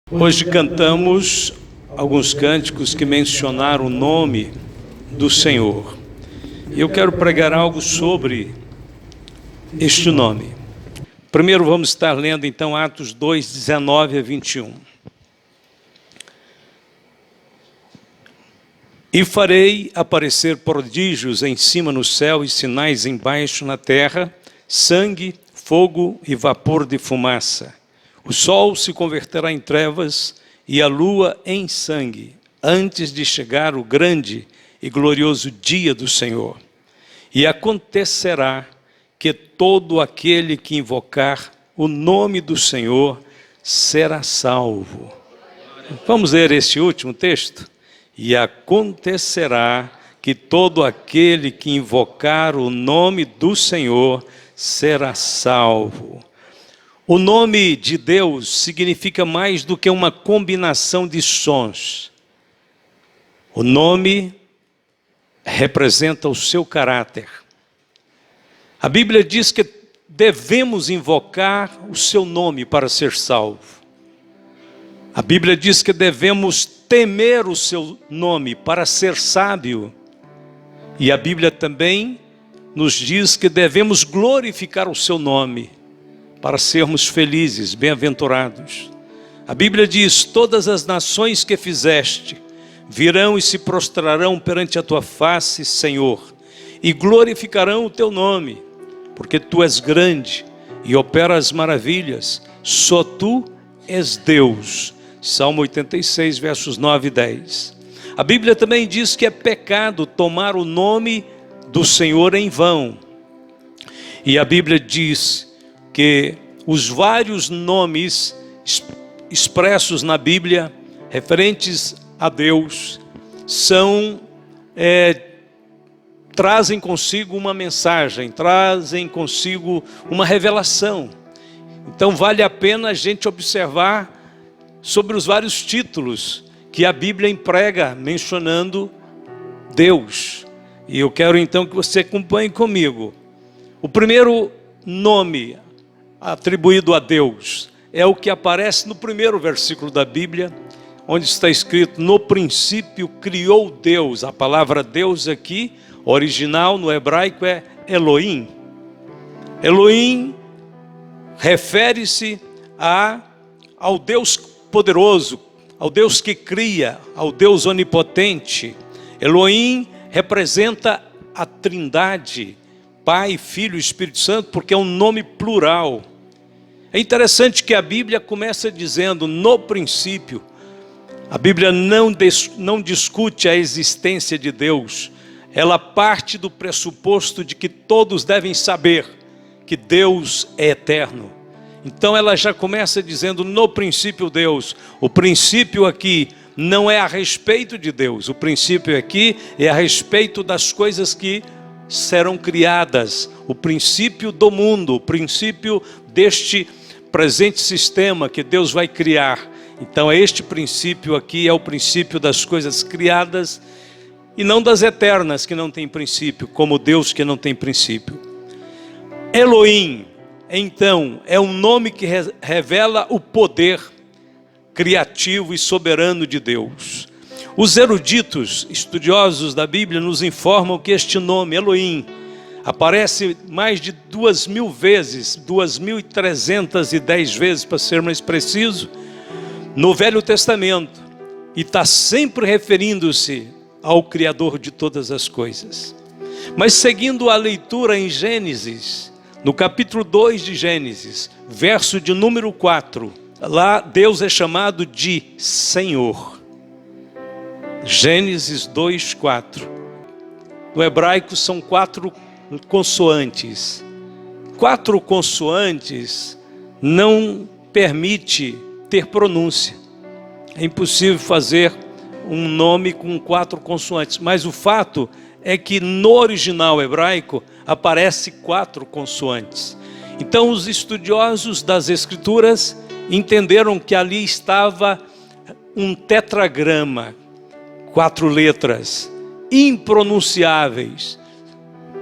Hoje cantamos alguns cânticos que mencionaram o nome do Senhor. Eu quero pregar algo sobre este nome. Primeiro vamos estar lendo então Atos 2, 19 a 21. E farei aparecer prodígios em cima no céu e sinais embaixo na terra, sangue, fogo e vapor de fumaça. O sol se converterá em trevas e a lua em sangue, antes de chegar o grande e glorioso dia do Senhor. E acontecerá que todo aquele que invocar o nome do Senhor será salvo. Vamos ler este último texto? E acontecerá que todo aquele que invocar o nome do Senhor será salvo. O nome de Deus significa mais do que uma combinação de sons. O nome representa o seu caráter. A Bíblia diz que devemos invocar o seu nome para ser salvo. A Bíblia diz que devemos temer o seu nome para ser sábio. E a Bíblia também nos diz que devemos glorificar o seu nome para sermos felizes, bem-aventurados. A Bíblia diz: todas as nações que fizeste virão e se prostrarão perante a tua face, Senhor, e glorificarão o teu nome, porque tu és grande e operas maravilhas, só tu és Deus. Salmo 86, versos 9 e 10. A Bíblia também diz que é pecado tomar o nome do Senhor em vão. E a Bíblia diz que os vários nomes expressos na Bíblia, referentes a Deus, trazem consigo uma mensagem, trazem consigo uma revelação. Então vale a pena a gente observar sobre os vários títulos que a Bíblia emprega mencionando Deus. E eu quero então que você acompanhe comigo. O primeiro nome atribuído a Deus é o que aparece no primeiro versículo da Bíblia, onde está escrito: no princípio criou Deus. A palavra Deus aqui, original no hebraico, é Elohim. Elohim refere-se ao Deus poderoso, ao Deus que cria, ao Deus onipotente. Elohim representa a Trindade, Pai, Filho e Espírito Santo, porque é um nome plural. É interessante que a Bíblia começa dizendo no princípio. A Bíblia não discute a existência de Deus. Ela parte do pressuposto de que todos devem saber que Deus é eterno. Então ela já começa dizendo no princípio Deus. O princípio aqui não é a respeito de Deus. O princípio aqui é a respeito das coisas que serão criadas, o princípio do mundo, o princípio deste presente sistema que Deus vai criar. Então este princípio aqui é o princípio das coisas criadas e não das eternas que não têm princípio, como Deus que não tem princípio. Elohim, então, é um nome que revela o poder criativo e soberano de Deus. Os eruditos, estudiosos da Bíblia, nos informam que este nome, Elohim, aparece mais de 2.000 vezes, 2.310 vezes, para ser mais preciso, no Velho Testamento. E está sempre referindo-se ao Criador de todas as coisas. Mas seguindo a leitura em Gênesis, no capítulo 2 de Gênesis, verso de número 4, lá Deus é chamado de Senhor. Gênesis 2, 4. No hebraico são 4 consoantes. 4 consoantes não permite ter pronúncia. É impossível fazer um nome com 4 consoantes. Mas o fato é que no original hebraico aparece 4 consoantes. Então os estudiosos das Escrituras entenderam que ali estava um tetragrama, 4 letras, impronunciáveis.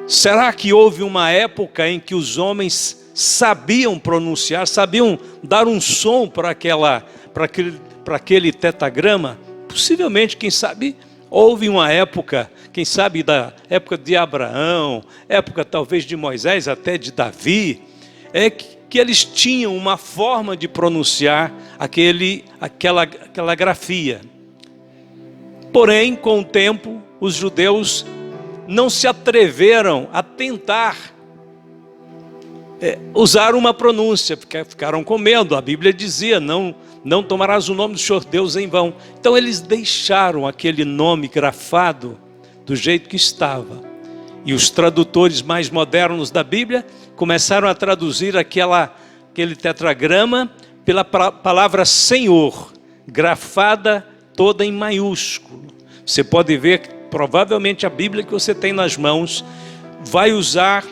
Será que houve uma época em que os homens sabiam pronunciar, sabiam dar um som para aquele para aquele tetragrama? Possivelmente, quem sabe, houve uma época, quem sabe da época de Abraão, época talvez de Moisés, até de Davi, que eles tinham uma forma de pronunciar aquela grafia. Porém, com o tempo, os judeus não se atreveram a tentar usar uma pronúncia, porque ficaram com medo. A Bíblia dizia, não tomarás o nome do Senhor Deus em vão. Então eles deixaram aquele nome grafado do jeito que estava. E os tradutores mais modernos da Bíblia começaram a traduzir aquele tetragrama pela palavra Senhor, grafada toda em maiúsculo. Você pode ver que provavelmente a Bíblia que você tem nas mãos vai usar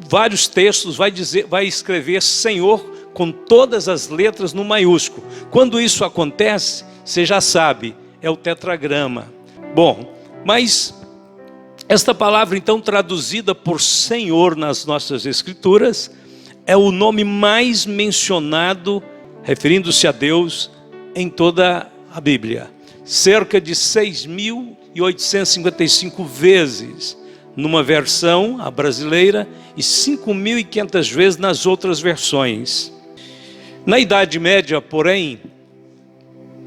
vários textos, vai escrever Senhor com todas as letras no maiúsculo. Quando isso acontece, você já sabe, é o tetragrama. Bom, mas esta palavra então traduzida por Senhor nas nossas escrituras é o nome mais mencionado, referindo-se a Deus, em toda a Bíblia. Cerca de 6.855 vezes numa versão, a brasileira, e 5.500 vezes nas outras versões. Na Idade Média, porém,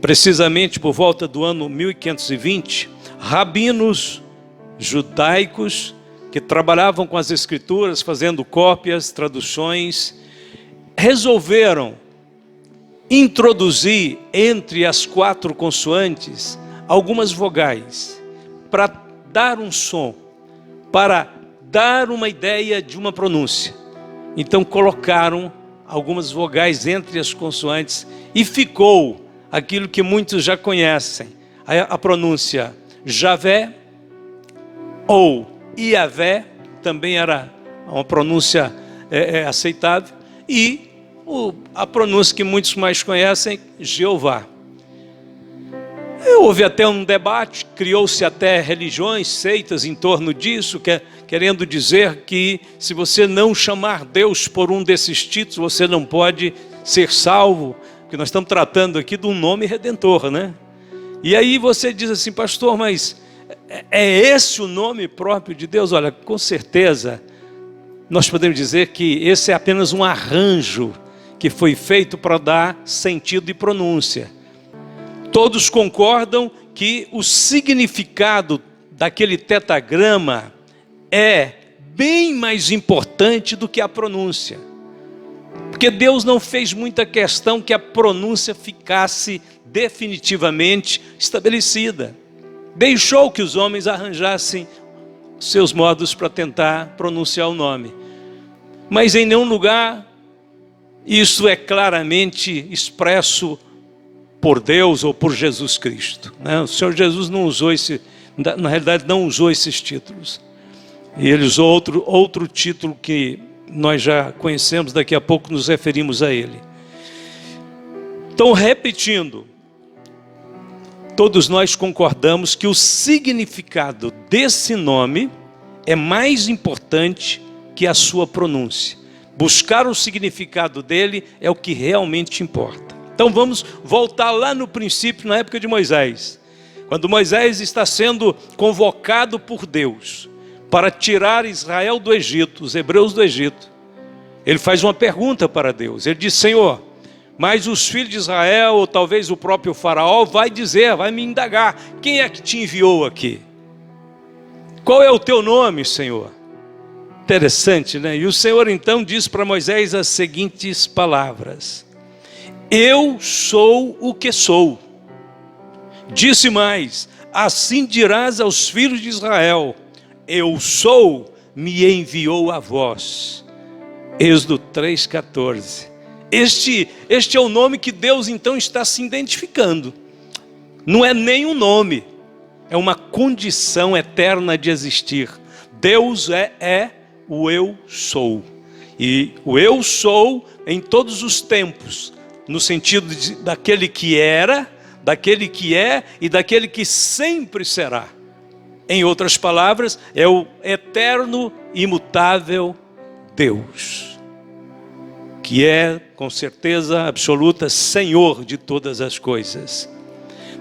precisamente por volta do ano 1520, rabinos judaicos que trabalhavam com as escrituras, fazendo cópias, traduções, resolveram introduzir entre as 4 consoantes algumas vogais para dar um som, para dar uma ideia de uma pronúncia. Então colocaram algumas vogais entre as consoantes e ficou aquilo que muitos já conhecem, a pronúncia Javé ou Iavé, também era uma pronúncia aceitável, e a pronúncia que muitos mais conhecem, Jeová. Houve até um debate, criou-se até religiões, seitas em torno disso, querendo dizer que se você não chamar Deus por um desses títulos, você não pode ser salvo, porque nós estamos tratando aqui de um nome redentor, né? E aí você diz assim, pastor, mas é esse o nome próprio de Deus? Olha, com certeza, nós podemos dizer que esse é apenas um arranjo que foi feito para dar sentido e pronúncia. Todos concordam que o significado daquele tetragrama é bem mais importante do que a pronúncia. Porque Deus não fez muita questão que a pronúncia ficasse definitivamente estabelecida. Deixou que os homens arranjassem seus modos para tentar pronunciar o nome. Mas em nenhum lugar isso é claramente expresso por Deus ou por Jesus Cristo, né? O Senhor Jesus não usou na realidade não usou esses títulos. E ele usou outro título que nós já conhecemos, daqui a pouco nos referimos a ele. Então, repetindo, todos nós concordamos que o significado desse nome é mais importante que a sua pronúncia. Buscar o significado dele é o que realmente importa. Então vamos voltar lá no princípio, na época de Moisés. Quando Moisés está sendo convocado por Deus para tirar Israel do Egito, os hebreus do Egito, ele faz uma pergunta para Deus. Ele diz, Senhor, mas os filhos de Israel, ou talvez o próprio faraó, vai me indagar, quem é que te enviou aqui? Qual é o teu nome, Senhor? Interessante, né? E o Senhor então diz para Moisés as seguintes palavras: eu sou o que sou. Disse mais, assim dirás aos filhos de Israel, eu sou, me enviou a vós. Êxodo 3,14. Este é o nome que Deus então está se identificando. Não é nem um nome, é uma condição eterna de existir. Deus é o eu sou. E o eu sou em todos os tempos, no sentido daquele que era, daquele que é e daquele que sempre será. Em outras palavras, é o eterno, imutável Deus. que é, com certeza absoluta, Senhor de todas as coisas.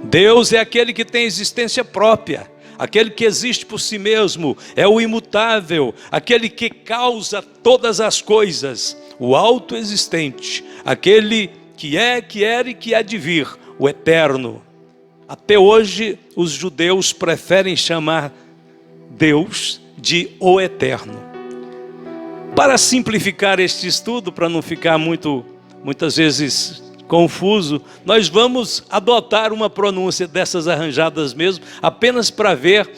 Deus é aquele que tem existência própria, aquele que existe por si mesmo, é o imutável, aquele que causa todas as coisas, o autoexistente, aquele que é, que era e que há de vir, o eterno. Até hoje, os judeus preferem chamar Deus de o Eterno. Para simplificar este estudo, para não ficar muitas vezes confuso, nós vamos adotar uma pronúncia dessas arranjadas mesmo, apenas para ver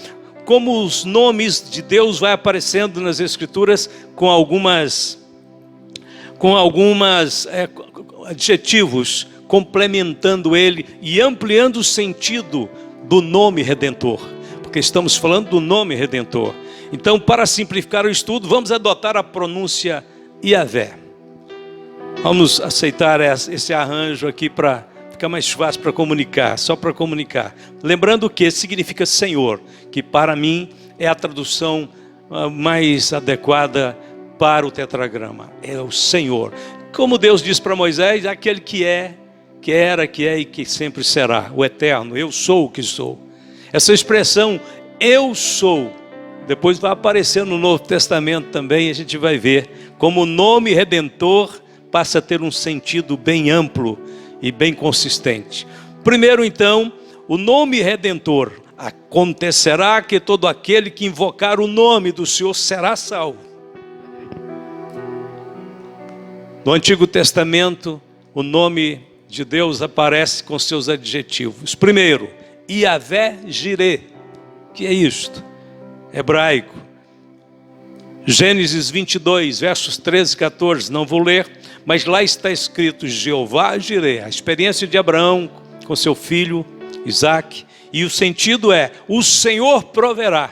como os nomes de Deus vai aparecendo nas Escrituras com algumas adjetivos, complementando ele e ampliando o sentido do nome Redentor, porque estamos falando do nome Redentor. Então, para simplificar o estudo, vamos adotar a pronúncia Iavé. Vamos aceitar esse arranjo aqui para ficar mais fácil para comunicar, só para comunicar. Lembrando que significa Senhor, que para mim é a tradução mais adequada para o tetragrama. É o Senhor. Como Deus disse para Moisés, aquele que é, que era, que é e que sempre será, o eterno, eu sou o que sou. Essa expressão, eu sou, depois vai aparecer no Novo Testamento também, a gente vai ver como o nome Redentor passa a ter um sentido bem amplo e bem consistente. Primeiro então, o nome Redentor, acontecerá que todo aquele que invocar o nome do Senhor será salvo. No Antigo Testamento, o nome de Deus aparece com seus adjetivos. Primeiro, Iavé Jireh, que é isto? Hebraico. Gênesis 22, versos 13 e 14, não vou ler, mas lá está escrito Jeová Jireh, a experiência de Abraão com seu filho Isaque, e o sentido é, o Senhor proverá.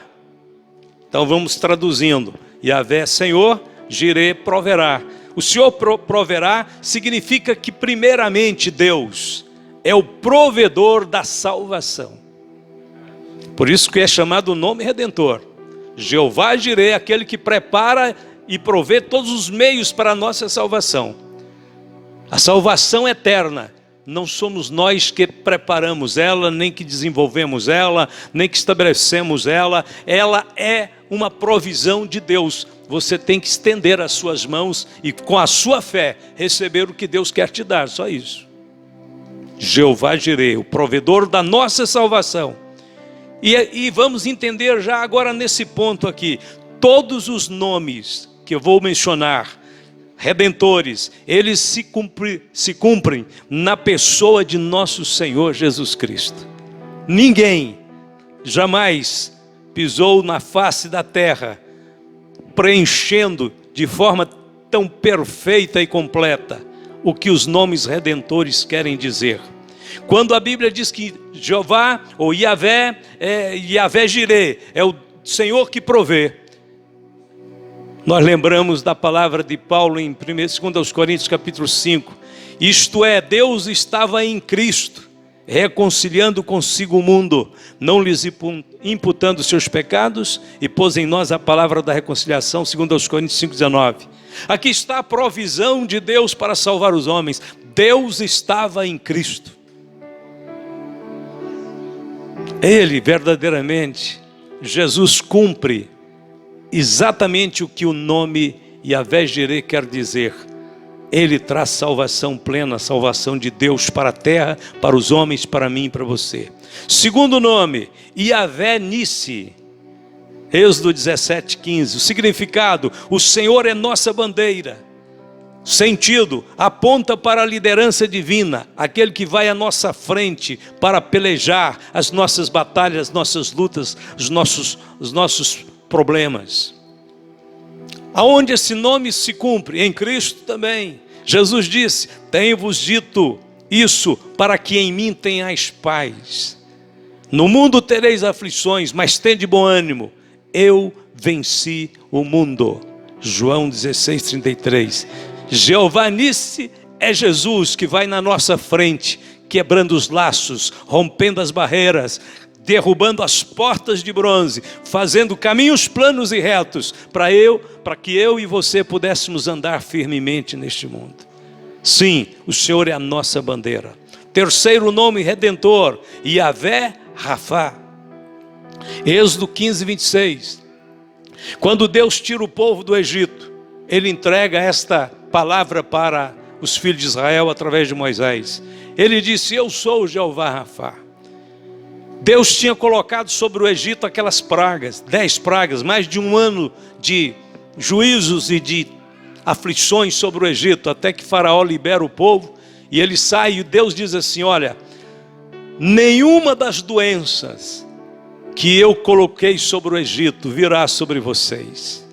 Então vamos traduzindo, Iavé Senhor, Jireh proverá. O Senhor proverá significa que primeiramente Deus é o provedor da salvação. Por isso que é chamado o nome Redentor. Jeová Jireh, aquele que prepara e provê todos os meios para a nossa salvação. A salvação eterna, não somos nós que preparamos ela, nem que desenvolvemos ela, nem que estabelecemos ela. Ela é uma provisão de Deus. Você tem que estender as suas mãos e com a sua fé receber o que Deus quer te dar, só isso. Jeová Jireh, o provedor da nossa salvação. E vamos entender já agora nesse ponto aqui, todos os nomes que eu vou mencionar, redentores, eles se cumprem na pessoa de nosso Senhor Jesus Cristo. Ninguém jamais pisou na face da terra preenchendo de forma tão perfeita e completa o que os nomes redentores querem dizer. Quando a Bíblia diz que Jeová ou Iavé Jireh é o Senhor que provê, nós lembramos da palavra de Paulo em 2 Coríntios capítulo 5. Isto é, Deus estava em Cristo, reconciliando consigo o mundo, não lhes imputando seus pecados, e pôs em nós a palavra da reconciliação, 2 Coríntios 5,19. Aqui está a provisão de Deus para salvar os homens. Deus estava em Cristo. Ele verdadeiramente, Jesus cumpre exatamente o que o nome Iavé Jireh quer dizer. Ele traz salvação plena, salvação de Deus para a terra, para os homens, para mim e para você. Segundo nome, Iavé Nissi, Êxodo 17:15. O significado, o Senhor é nossa bandeira. Sentido, aponta para a liderança divina, aquele que vai à nossa frente para pelejar as nossas batalhas, as nossas lutas, os nossos problemas. Aonde esse nome se cumpre? Em Cristo também. Jesus disse, tenho-vos dito isso para que em mim tenhais paz. No mundo tereis aflições, mas tende bom ânimo. Eu venci o mundo. João 16:33. Jeová Nissi é Jesus que vai na nossa frente, quebrando os laços, rompendo as barreiras, derrubando as portas de bronze, fazendo caminhos planos e retos, para que eu e você pudéssemos andar firmemente neste mundo. Sim, o Senhor é a nossa bandeira. Terceiro nome redentor, Yahvé Rafá. Êxodo 15, 26. Quando Deus tira o povo do Egito, Ele entrega esta palavra para os filhos de Israel através de Moisés. Ele disse: eu sou o Jeová Rafá. Deus tinha colocado sobre o Egito aquelas pragas, 10 pragas, mais de um ano de juízos e de aflições sobre o Egito, até que Faraó libera o povo, e ele sai, e Deus diz assim: olha, nenhuma das doenças que eu coloquei sobre o Egito virá sobre vocês.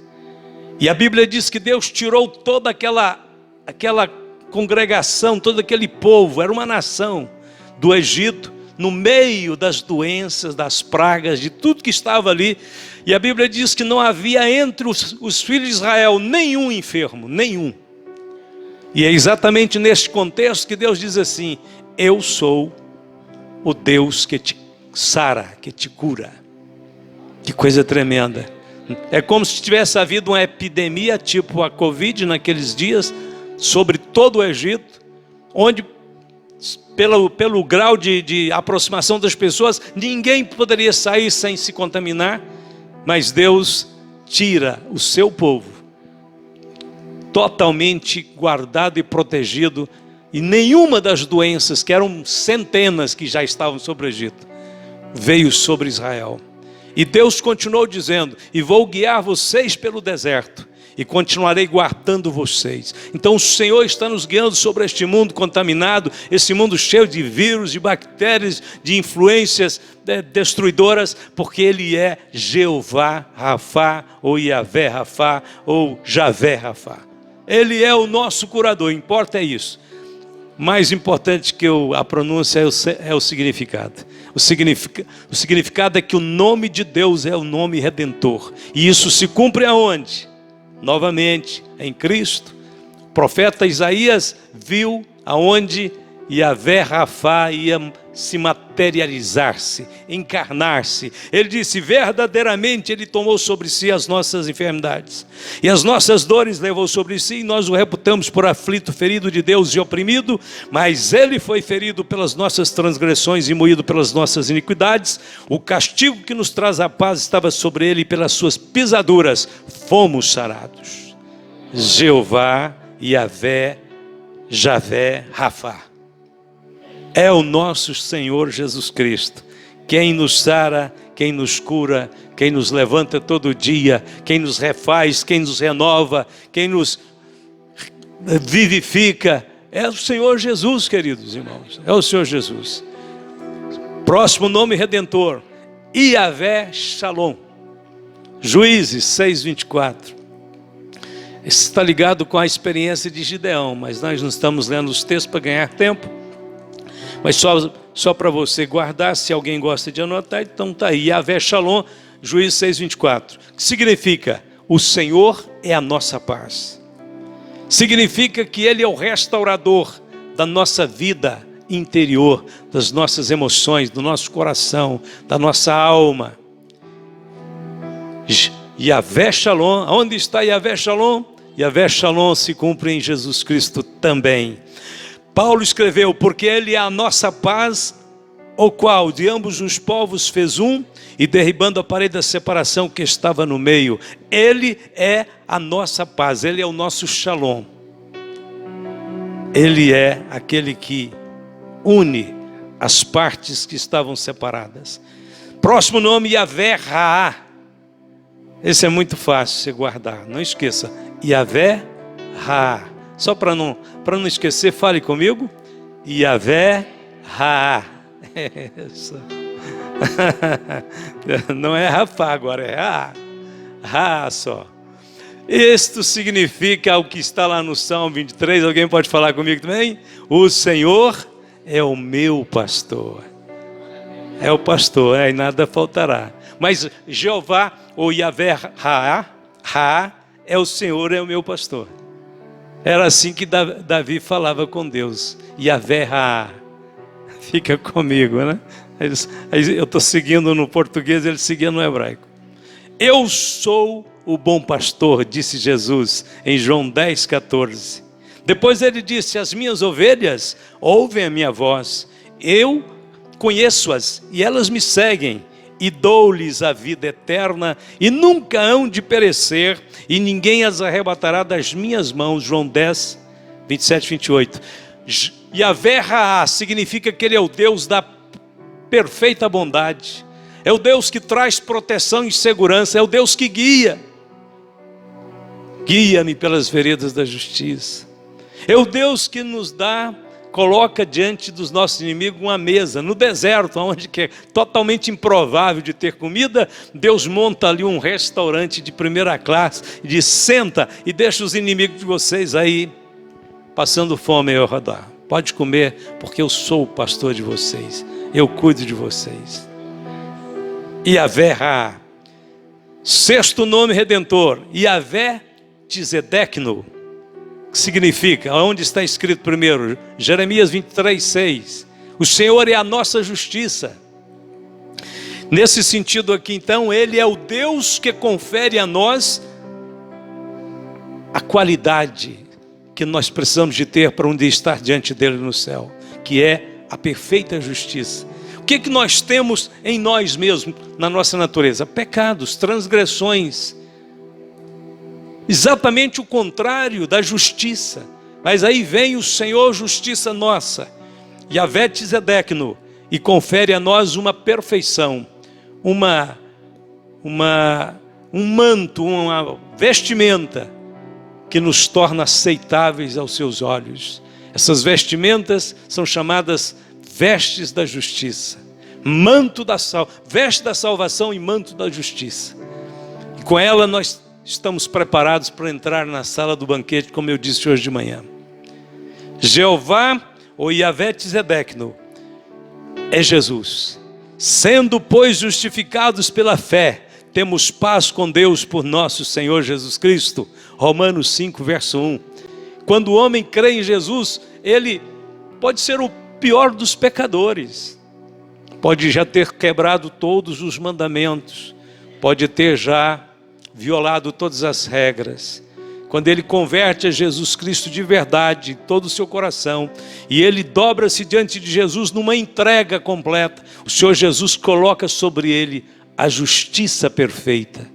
E a Bíblia diz que Deus tirou toda aquela congregação, todo aquele povo, era uma nação do Egito, no meio das doenças, das pragas, de tudo que estava ali. E a Bíblia diz que não havia entre os filhos de Israel nenhum enfermo, nenhum. E é exatamente neste contexto que Deus diz assim: eu sou o Deus que te sara, que te cura. Que coisa tremenda. É como se tivesse havido uma epidemia tipo a Covid naqueles dias, sobre todo o Egito, onde pelo grau de aproximação das pessoas, ninguém poderia sair sem se contaminar, mas Deus tira o seu povo totalmente guardado e protegido, e nenhuma das doenças, que eram centenas que já estavam sobre o Egito, veio sobre Israel. E Deus continuou dizendo: e vou guiar vocês pelo deserto, e continuarei guardando vocês. Então o Senhor está nos guiando sobre este mundo contaminado, esse mundo cheio de vírus, de bactérias, de influências destruidoras, porque Ele é Jeová Rafá, ou Yahvé Rafá, ou Javé Rafá. Ele é o nosso curador, importa é isso. Mais importante que a pronúncia é o significado. O significado é que o nome de Deus é o nome redentor. E isso se cumpre aonde? Novamente, em Cristo. O profeta Isaías viu aonde Yahvé Rafá ia se materializar-se, encarnar-se. Ele disse: verdadeiramente Ele tomou sobre si as nossas enfermidades, e as nossas dores levou sobre si, e nós o reputamos por aflito, ferido de Deus e oprimido, mas Ele foi ferido pelas nossas transgressões e moído pelas nossas iniquidades. O castigo que nos traz a paz estava sobre Ele, e pelas suas pisaduras fomos sarados. Jeová, Yahvé, Javé, Rafá. É o nosso Senhor Jesus Cristo, quem nos sara, quem nos cura, quem nos levanta todo dia, quem nos refaz, quem nos renova, quem nos vivifica. É o Senhor Jesus, queridos irmãos, é o Senhor Jesus. Próximo nome redentor, Yahvé Shalom. Juízes 6:24. Isso está ligado com a experiência de Gideão, mas nós não estamos lendo os textos para ganhar tempo. Mas só para você guardar, se alguém gosta de anotar, então está aí, Yahvé Shalom, Juízes 6:24. Que significa: o Senhor é a nossa paz. Significa que Ele é o restaurador da nossa vida interior, das nossas emoções, do nosso coração, da nossa alma. Yahvé Shalom, onde está Yahvé Shalom? Yahvé Shalom se cumpre em Jesus Cristo também. Paulo escreveu: porque Ele é a nossa paz, o qual de ambos os povos fez um, e derribando a parede da separação que estava no meio. Ele é a nossa paz, Ele é o nosso Shalom. Ele é aquele que une as partes que estavam separadas. Próximo nome, Yahvé Raá. Esse é muito fácil você guardar, não esqueça. Yahvé Raá. Só para não esquecer, fale comigo. Yahvé Raá. Não é Rafá agora, é Raá. Raá só. Isto significa o que está lá no Salmo 23. Alguém pode falar comigo também? O Senhor é o meu pastor. É o pastor, e nada faltará. Mas Jeová, ou Yahvé Raá, é o Senhor, é o meu pastor. Era assim que Davi falava com Deus. Yahvé Raá. Fica comigo, né? Aí eu estou seguindo no português, ele seguia no hebraico. Eu sou o bom pastor, disse Jesus em João 10,14. Depois ele disse: as minhas ovelhas ouvem a minha voz, eu conheço-as e elas me seguem, e dou-lhes a vida eterna, e nunca hão de perecer, e ninguém as arrebatará das minhas mãos. João 10, 27, 28. Yahvé Raá significa que ele é o Deus da perfeita bondade, é o Deus que traz proteção e segurança, é o Deus que guia. Guia-me pelas veredas da justiça. É o Deus que nos coloca diante dos nossos inimigos uma mesa, no deserto, onde que é totalmente improvável de ter comida. Deus monta ali um restaurante de primeira classe, e diz: senta e deixa os inimigos de vocês aí, passando fome ao redor. Pode comer, porque eu sou o pastor de vocês, eu cuido de vocês. Yahvé Raá. Sexto nome redentor, Yahvé Tzedekno, que significa, onde está escrito primeiro, Jeremias 23:6, o Senhor é a nossa justiça. Nesse sentido aqui então, ele é o Deus que confere a nós a qualidade que nós precisamos de ter para um dia estar diante dele no céu, que é a perfeita justiça. O que nós temos em nós mesmos, na nossa natureza? Pecados, transgressões, exatamente o contrário da justiça. Mas aí vem o Senhor, justiça nossa, Yahvé Tzedekno, e confere a nós uma perfeição, um manto, uma vestimenta que nos torna aceitáveis aos seus olhos. Essas vestimentas são chamadas vestes da justiça, veste da salvação e manto da justiça. E com ela nós estamos preparados para entrar na sala do banquete, como eu disse hoje de manhã. Jeová, ou Yahvé Tzedekno, é Jesus. Sendo, pois, justificados pela fé, temos paz com Deus por nosso Senhor Jesus Cristo. Romanos 5, verso 1. Quando o homem crê em Jesus, ele pode ser o pior dos pecadores, pode já ter quebrado todos os mandamentos, pode ter já violado todas as regras. Quando ele converte a Jesus Cristo de verdade, todo o seu coração, e ele dobra-se diante de Jesus numa entrega completa, o Senhor Jesus coloca sobre ele a justiça perfeita.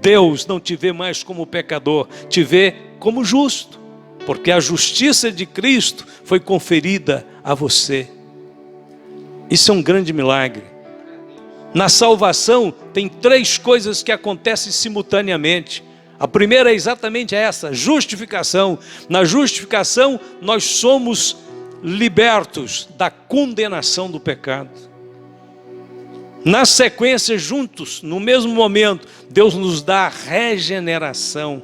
Deus não te vê mais como pecador, te vê como justo, porque a justiça de Cristo foi conferida a você. Isso é um grande milagre. Na salvação tem três coisas que acontecem simultaneamente. A primeira é exatamente essa, justificação. Na justificação nós somos libertos da condenação do pecado. Na sequência, juntos, no mesmo momento, Deus nos dá a regeneração.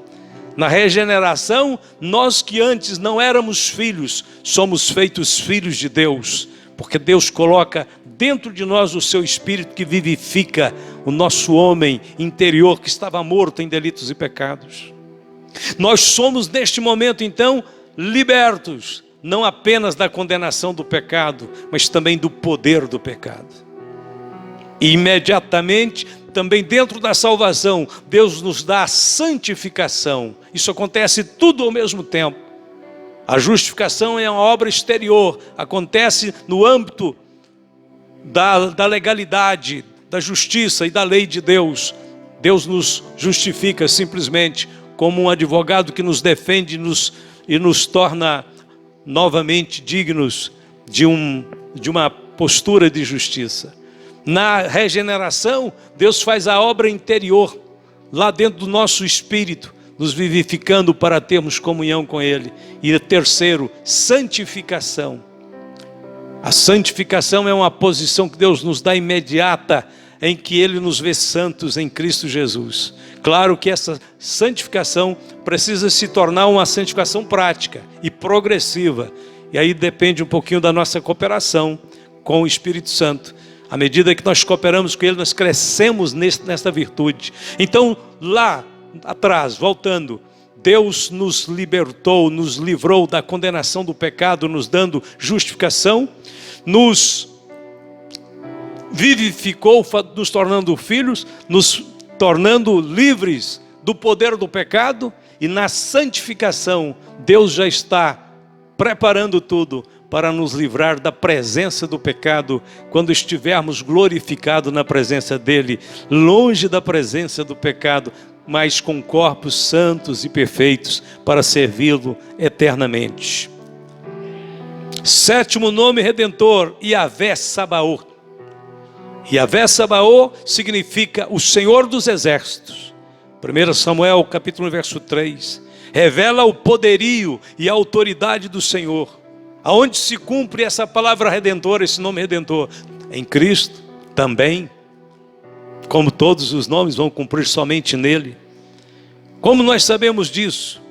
Na regeneração, nós que antes não éramos filhos, somos feitos filhos de Deus, porque Deus coloca dentro de nós o seu Espírito que vivifica o nosso homem interior que estava morto em delitos e pecados. Nós somos neste momento então libertos, não apenas da condenação do pecado, mas também do poder do pecado. E imediatamente, também dentro da salvação, Deus nos dá a santificação. Isso acontece tudo ao mesmo tempo. A justificação é uma obra exterior, acontece no âmbito da legalidade, da justiça e da lei de Deus. Deus nos justifica simplesmente como um advogado que nos defende e nos torna novamente dignos de uma postura de justiça. Na regeneração, Deus faz a obra interior, lá dentro do nosso espírito, nos vivificando para termos comunhão com Ele. E terceiro, santificação. A santificação é uma posição que Deus nos dá imediata, em que Ele nos vê santos em Cristo Jesus. Claro que essa santificação precisa se tornar uma santificação prática e progressiva. E aí depende um pouquinho da nossa cooperação com o Espírito Santo. À medida que nós cooperamos com Ele, nós crescemos nesta virtude. Então, lá atrás, voltando, Deus nos libertou, nos livrou da condenação do pecado, nos dando justificação, nos vivificou, nos tornando filhos, nos tornando livres do poder do pecado, e na santificação Deus já está preparando tudo para nos livrar da presença do pecado, quando estivermos glorificados na presença dele, longe da presença do pecado, mas com corpos santos e perfeitos para servi-lo eternamente. Sétimo nome redentor, Yahvé Sabaoth. Yahvé Sabaoth significa o Senhor dos Exércitos. 1 Samuel capítulo 1, verso 3, revela o poderio e a autoridade do Senhor. Aonde se cumpre essa palavra redentora, esse nome redentor? Em Cristo também. Como todos os nomes vão cumprir somente nele. Como nós sabemos disso?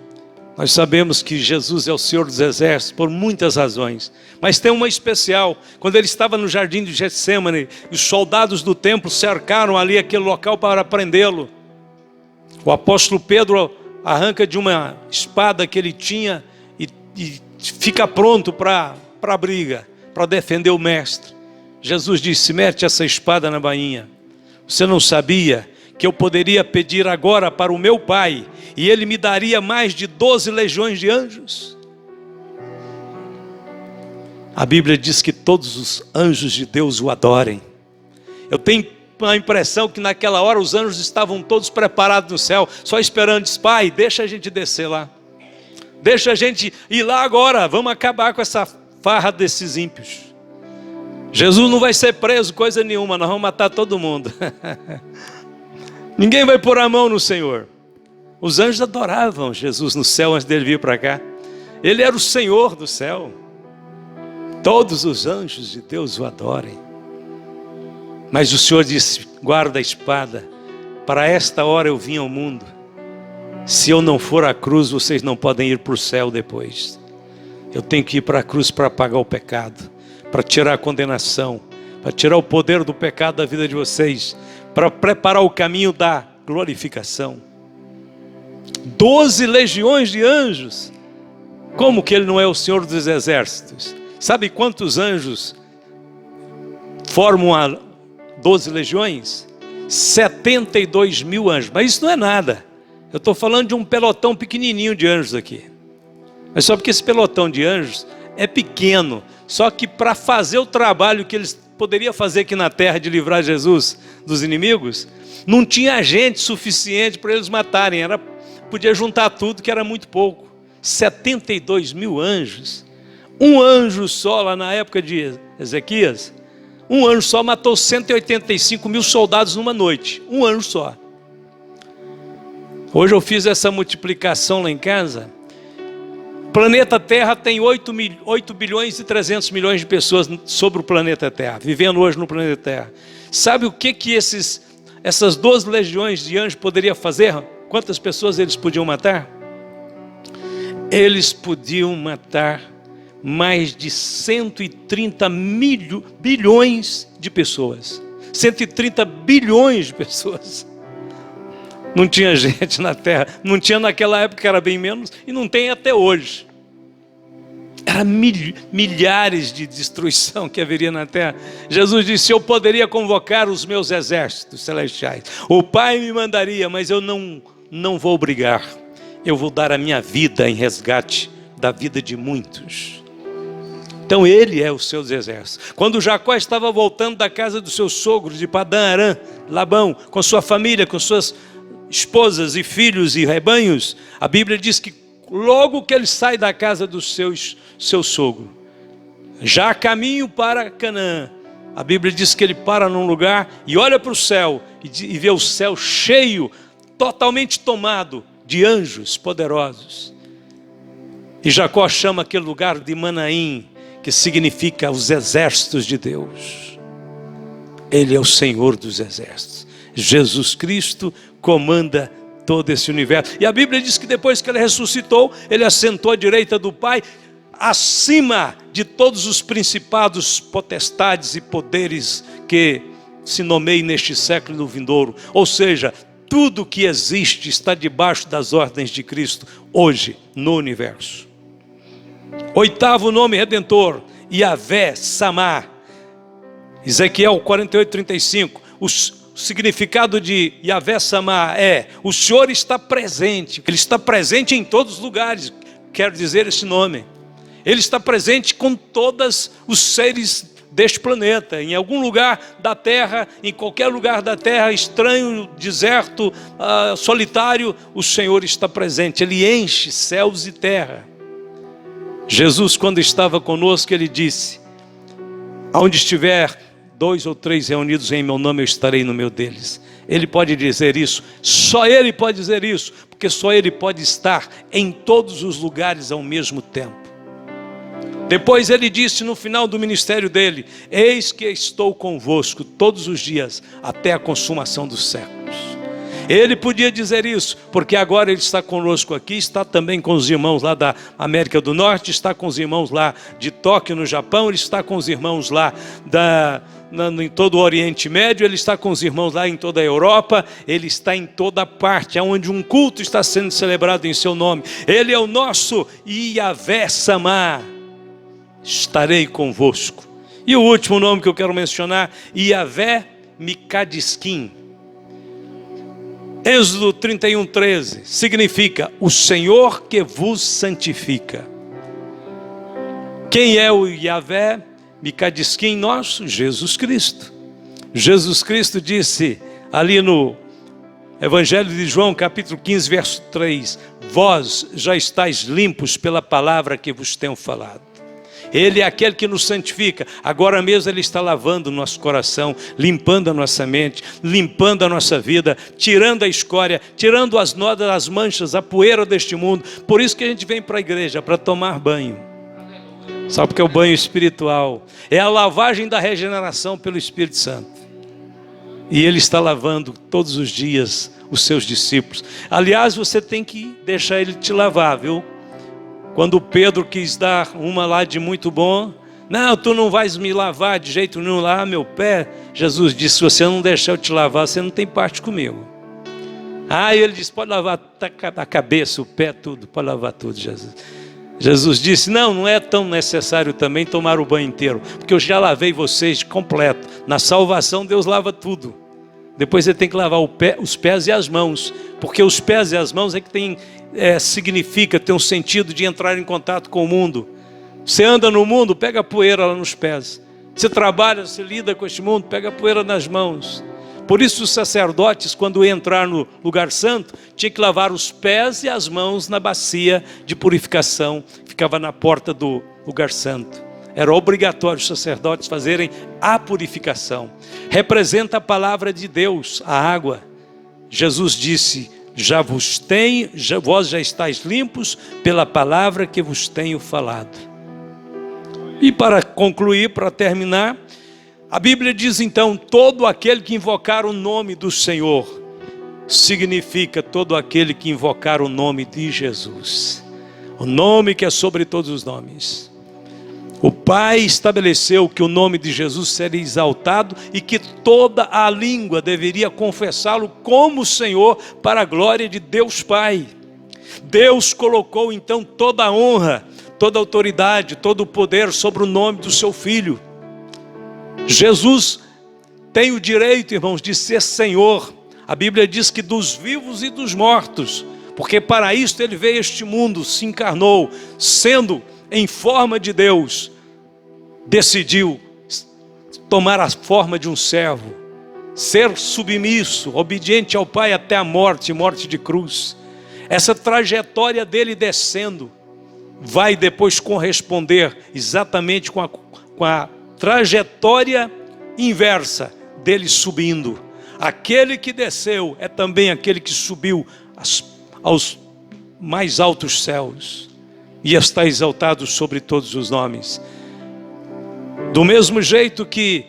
Nós sabemos que Jesus é o Senhor dos Exércitos por muitas razões. Mas tem uma especial. Quando ele estava no jardim de Getsêmani, os soldados do templo cercaram ali aquele local para prendê-lo. O apóstolo Pedro arranca de uma espada que ele tinha e fica pronto para a briga, para defender o mestre. Jesus disse: mete essa espada na bainha. Você não sabia que eu poderia pedir agora para o meu Pai, e Ele me daria mais de 12 legiões de anjos? A Bíblia diz que todos os anjos de Deus o adorem. Eu tenho a impressão que naquela hora os anjos estavam todos preparados no céu, só esperando. Diz: Pai, deixa a gente descer lá. Deixa a gente ir lá agora, vamos acabar com essa farra desses ímpios. Jesus não vai ser preso, coisa nenhuma, nós vamos matar todo mundo. Ninguém vai pôr a mão no Senhor. Os anjos adoravam Jesus no céu antes dele vir para cá. Ele era o Senhor do céu. Todos os anjos de Deus o adorem. Mas o Senhor disse: guarda a espada, para esta hora eu vim ao mundo. Se eu não for à cruz, vocês não podem ir para o céu depois. Eu tenho que ir para a cruz para pagar o pecado, para tirar a condenação, para tirar o poder do pecado da vida de vocês, para preparar o caminho da glorificação. 12 legiões de anjos. Como que ele não é o Senhor dos Exércitos? Sabe quantos anjos formam a 12 legiões? 72 mil anjos. Mas isso não é nada. Eu estou falando de um pelotão pequenininho de anjos aqui. Mas só porque esse pelotão de anjos é pequeno. Só que para fazer o trabalho que eles poderiam fazer aqui na terra de livrar Jesus dos inimigos, não tinha gente suficiente para eles matarem. Podia juntar tudo, que era muito pouco. 72 mil anjos. Um anjo só, lá na época de Ezequias, um anjo só matou 185 mil soldados numa noite. Um anjo só. Hoje eu fiz essa multiplicação lá em casa. O planeta Terra tem 8 bilhões e 300 milhões de pessoas sobre o planeta Terra, vivendo hoje no planeta Terra. Sabe o que essas 12 legiões de anjos poderiam fazer? Quantas pessoas eles podiam matar? Eles podiam matar mais de 130 bilhões de pessoas. 130 bilhões de pessoas. Não tinha gente na terra, não tinha naquela época, era bem menos, e não tem até hoje. Era milhares de destruição que haveria na terra. Jesus disse: eu poderia convocar os meus exércitos celestiais, o Pai me mandaria, mas eu não vou obrigar. Eu vou dar a minha vida em resgate da vida de muitos. Então ele é o seu exército. Quando Jacó estava voltando da casa do seu sogro de Padã Arã, Labão, com sua família, com suas esposas e filhos e rebanhos, a Bíblia diz que logo que ele sai da casa do seu sogro, já a caminho para Canaã, a Bíblia diz que ele para num lugar e olha para o céu e vê o céu cheio, totalmente tomado de anjos poderosos. E Jacó chama aquele lugar de Manaim, que significa os exércitos de Deus. Ele é o Senhor dos exércitos. Jesus Cristo comanda todo esse universo. E a Bíblia diz que depois que ele ressuscitou, ele assentou à direita do Pai, acima de todos os principados, potestades e poderes que se nomeiem neste século do vindouro. Ou seja, Tudo que existe está debaixo das ordens de Cristo hoje no universo. Oitavo nome redentor, Yahvé Samá. Ezequiel 48:35. O significado de Yahvé Samá é: o Senhor está presente. Ele está presente em todos os lugares, quer dizer esse nome. Ele está presente com todos os seres deste planeta, em algum lugar da terra, em qualquer lugar da terra, estranho, deserto, solitário, o Senhor está presente. Ele enche céus e terra. Jesus, quando estava conosco, ele disse: aonde estiver 2 ou 3 reunidos em meu nome, eu estarei no meio deles. Ele pode dizer isso, só Ele pode dizer isso, porque só Ele pode estar em todos os lugares ao mesmo tempo. Depois ele disse no final do ministério dele: eis que estou convosco todos os dias, até a consumação dos séculos. Ele podia dizer isso, porque agora ele está conosco aqui, está também com os irmãos lá da América do Norte, está com os irmãos lá de Tóquio, no Japão, ele está com os irmãos lá em todo o Oriente Médio, ele está com os irmãos lá em toda a Europa, ele está em toda parte, onde um culto está sendo celebrado em seu nome. Ele é o nosso Yahvé Samá. Estarei convosco. E o último nome que eu quero mencionar, Yahvé Mikadiskim. Êxodo 31:13 significa o Senhor que vos santifica. Quem é o Yahvé Mikadiskim nosso? Jesus Cristo. Jesus Cristo disse ali no Evangelho de João, capítulo 15, verso 3: vós já estáis limpos pela palavra que vos tenho falado. Ele é aquele que nos santifica. Agora mesmo Ele está lavando o nosso coração, limpando a nossa mente, limpando a nossa vida, tirando a escória, tirando as nodas, as manchas, a poeira deste mundo. Por isso que a gente vem para a igreja, para tomar banho. Sabe porque é o banho espiritual? É a lavagem da regeneração pelo Espírito Santo. E Ele está lavando todos os dias os seus discípulos. Aliás, você tem que deixar Ele te lavar, viu? Quando Pedro quis dar uma lá de muito bom: não, tu não vais me lavar de jeito nenhum lá, meu pé. Jesus disse: se você não deixar eu te lavar, você não tem parte comigo. E ele disse: pode lavar a cabeça, o pé, tudo, pode lavar tudo, Jesus. Jesus disse: não é tão necessário também tomar o banho inteiro, porque eu já lavei vocês de completo. Na salvação Deus lava tudo. Depois você tem que lavar os pés e as mãos, porque os pés e as mãos é que tem um sentido de entrar em contato com o mundo. Você anda no mundo, pega a poeira lá nos pés. Você trabalha, você lida com este mundo, pega a poeira nas mãos. Por isso os sacerdotes, quando entrar no lugar santo, tinha que lavar os pés e as mãos na bacia de purificação, ficava na porta do lugar santo. Era obrigatório os sacerdotes fazerem a purificação. Representa a palavra de Deus, a água. Jesus disse: vós já estáis limpos pela palavra que vos tenho falado. E para concluir, para terminar, a Bíblia diz então: todo aquele que invocar o nome do Senhor, significa todo aquele que invocar o nome de Jesus, o nome que é sobre todos os nomes. O Pai estabeleceu que o nome de Jesus seria exaltado e que toda a língua deveria confessá-lo como Senhor, para a glória de Deus Pai. Deus colocou então toda a honra, toda a autoridade, todo o poder sobre o nome do seu Filho. Jesus tem o direito, irmãos, de ser Senhor. A Bíblia diz que dos vivos e dos mortos, porque para isto Ele veio a este mundo, se encarnou, sendo em forma de Deus, decidiu tomar a forma de um servo, ser submisso, obediente ao Pai até a morte de cruz. Essa trajetória dele descendo vai depois corresponder exatamente com a trajetória inversa dele subindo. Aquele que desceu é também aquele que subiu aos mais altos céus e está exaltado sobre todos os nomes. Do mesmo jeito que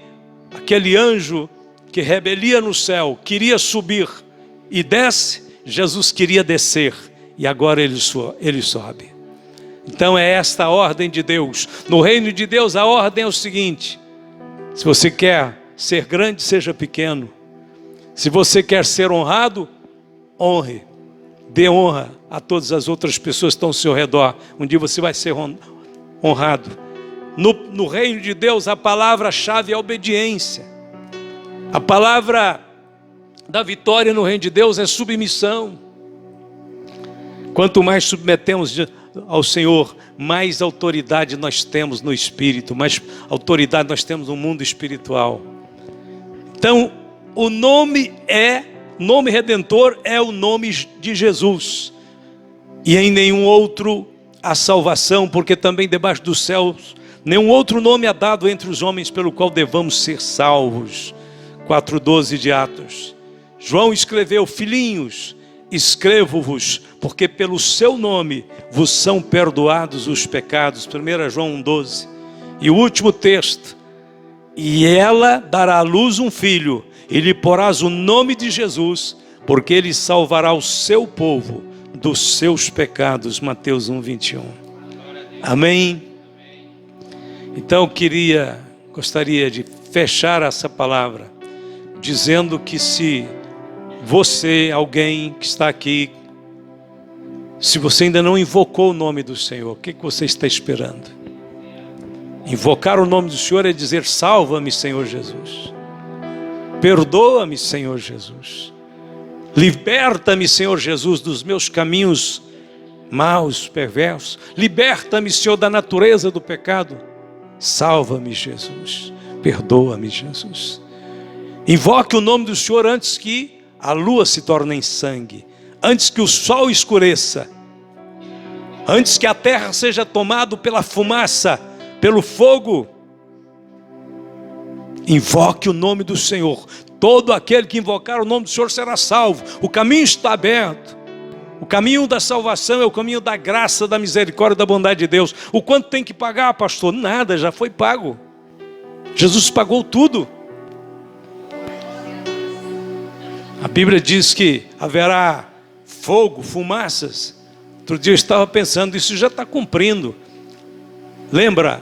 aquele anjo que rebelia no céu queria subir e desce, Jesus queria descer e agora ele sobe. Então é esta a ordem de Deus. No reino de Deus a ordem é o seguinte: se você quer ser grande, seja pequeno. Se você quer ser honrado, honre, dê honra a todas as outras pessoas que estão ao seu redor. Um dia você vai ser honrado. No reino de Deus, a palavra-chave é obediência. A palavra da vitória no reino de Deus é submissão. Quanto mais submetemos ao Senhor, mais autoridade nós temos no Espírito, mais autoridade nós temos no mundo espiritual. Então, o nome redentor é o nome de Jesus. E em nenhum outro há salvação, porque também debaixo dos céus nenhum outro nome é dado entre os homens pelo qual devamos ser salvos. 4:12 de Atos. João escreveu: filhinhos, escrevo-vos, porque pelo seu nome vos são perdoados os pecados. 1 João 1:12. E o último texto: e ela dará à luz um filho, e lhe porás o nome de Jesus, porque ele salvará o seu povo dos seus pecados. Mateus 1:21. Amém? Então gostaria de fechar essa palavra dizendo que se você, alguém que está aqui, se você ainda não invocou o nome do Senhor, o que você está esperando? Invocar o nome do Senhor é dizer: salva-me, Senhor Jesus. Perdoa-me, Senhor Jesus. Liberta-me, Senhor Jesus, dos meus caminhos maus, perversos. Liberta-me, Senhor, da natureza do pecado. Salva-me, Jesus. Perdoa-me, Jesus. Invoque o nome do Senhor antes que a lua se torne em sangue, antes que o sol escureça, antes que a terra seja tomada pela fumaça, pelo fogo. Invoque o nome do Senhor. Todo aquele que invocar o nome do Senhor será salvo. O caminho está aberto. O caminho da salvação é o caminho da graça, da misericórdia, da bondade de Deus. O quanto tem que pagar, pastor? Nada, já foi pago. Jesus pagou tudo. A Bíblia diz que haverá fogo, fumaças. Outro dia eu estava pensando, isso já está cumprindo. Lembra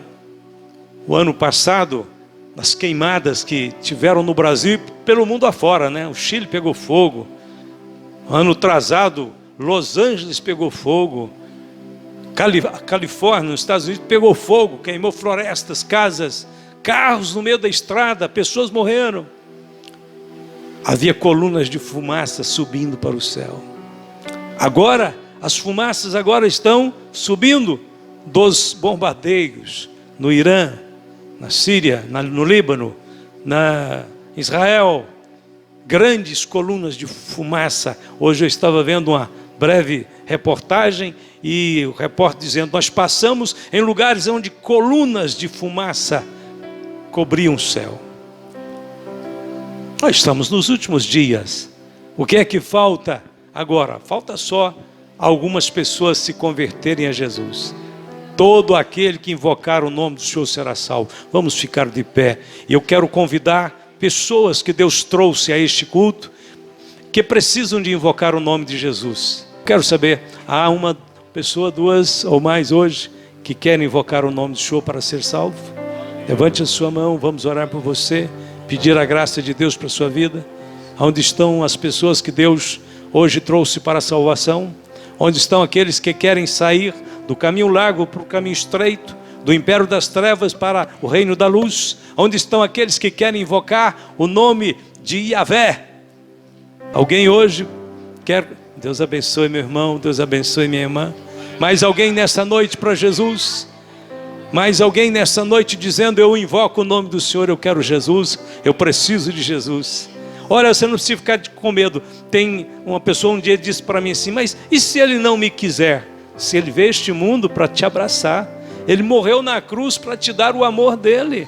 o ano passado, as queimadas que tiveram no Brasil e pelo mundo afora, né? O Chile pegou fogo. Ano atrasado, Los Angeles pegou fogo. Califórnia, nos Estados Unidos, pegou fogo, queimou florestas, casas, carros no meio da estrada, pessoas morreram. Havia colunas de fumaça subindo para o céu. Agora, as fumaças estão subindo dos bombardeios no Irã, na Síria, no Líbano, na Israel. Grandes colunas de fumaça. Hoje eu estava vendo uma breve reportagem e o repórter dizendo: nós passamos em lugares onde colunas de fumaça cobriam o céu. Nós estamos nos últimos dias. O que é que falta agora? Falta só algumas pessoas se converterem a Jesus. Todo aquele que invocar o nome do Senhor será salvo. Vamos ficar de pé. E eu quero convidar pessoas que Deus trouxe a este culto, que precisam de invocar o nome de Jesus. Quero saber, há uma pessoa, duas ou mais hoje, que querem invocar o nome do Senhor para ser salvo? Levante a sua mão, vamos orar por você. Pedir a graça de Deus para a sua vida. Onde estão as pessoas que Deus hoje trouxe para a salvação? Onde estão aqueles que querem sair do caminho largo para o caminho estreito, do império das trevas para o reino da luz? Onde estão aqueles que querem invocar o nome de Yahvé? Alguém hoje quer? Deus abençoe meu irmão, Deus abençoe minha irmã. Mais alguém nessa noite para Jesus? Mais alguém nessa noite dizendo: eu invoco o nome do Senhor, eu quero Jesus, eu preciso de Jesus. Olha, você não precisa ficar com medo. Tem uma pessoa um dia disse para mim assim: mas e se ele não me quiser? Se ele veio a este mundo para te abraçar, ele morreu na cruz para te dar o amor dele.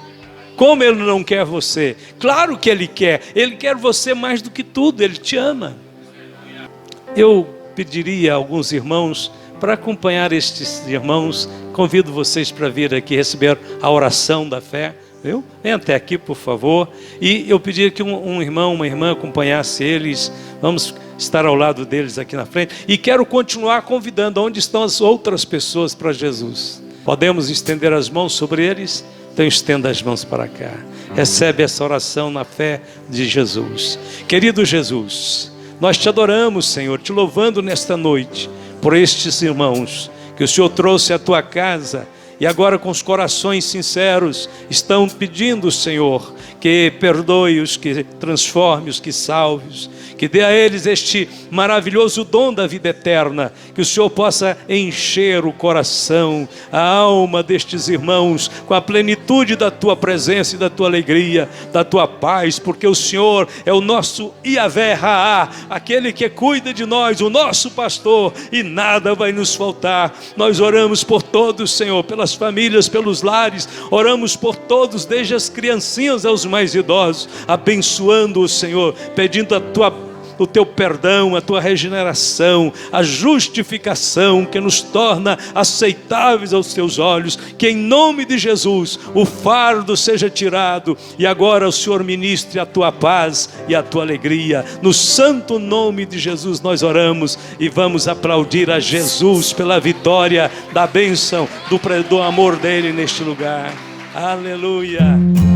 Como ele não quer você? Claro que ele quer você mais do que tudo, ele te ama. Eu pediria a alguns irmãos para acompanhar estes irmãos. Convido vocês para vir aqui receber a oração da fé, viu? Vem até aqui, por favor. E eu pediria que um irmão, uma irmã acompanhasse eles. Vamos estar ao lado deles aqui na frente. E quero continuar convidando. Onde estão as outras pessoas para Jesus? Podemos estender as mãos sobre eles? Então estenda as mãos para cá. Recebe essa oração na fé de Jesus. Querido Jesus, Nós te adoramos, Senhor, te louvando nesta noite por estes irmãos que o Senhor trouxe à tua casa e agora com os corações sinceros estão pedindo, Senhor, que perdoe-os, que transforme-os, que salve-os, que dê a eles este maravilhoso dom da vida eterna, que o Senhor possa encher o coração, a alma destes irmãos com a plenitude da tua presença e da tua alegria, da tua paz, porque o Senhor é o nosso Iavé Raá, aquele que cuida de nós, o nosso pastor, e nada vai nos faltar. Nós oramos por todos, Senhor, pelas famílias, pelos lares, oramos por todos, desde as criancinhas aos mais idosos, abençoando-os, Senhor, pedindo o teu perdão, a tua regeneração, a justificação que nos torna aceitáveis aos teus olhos, que em nome de Jesus o fardo seja tirado e agora o Senhor ministre a tua paz e a tua alegria. No santo nome de Jesus nós oramos e vamos aplaudir a Jesus pela vitória da bênção, do amor dele neste lugar. Aleluia.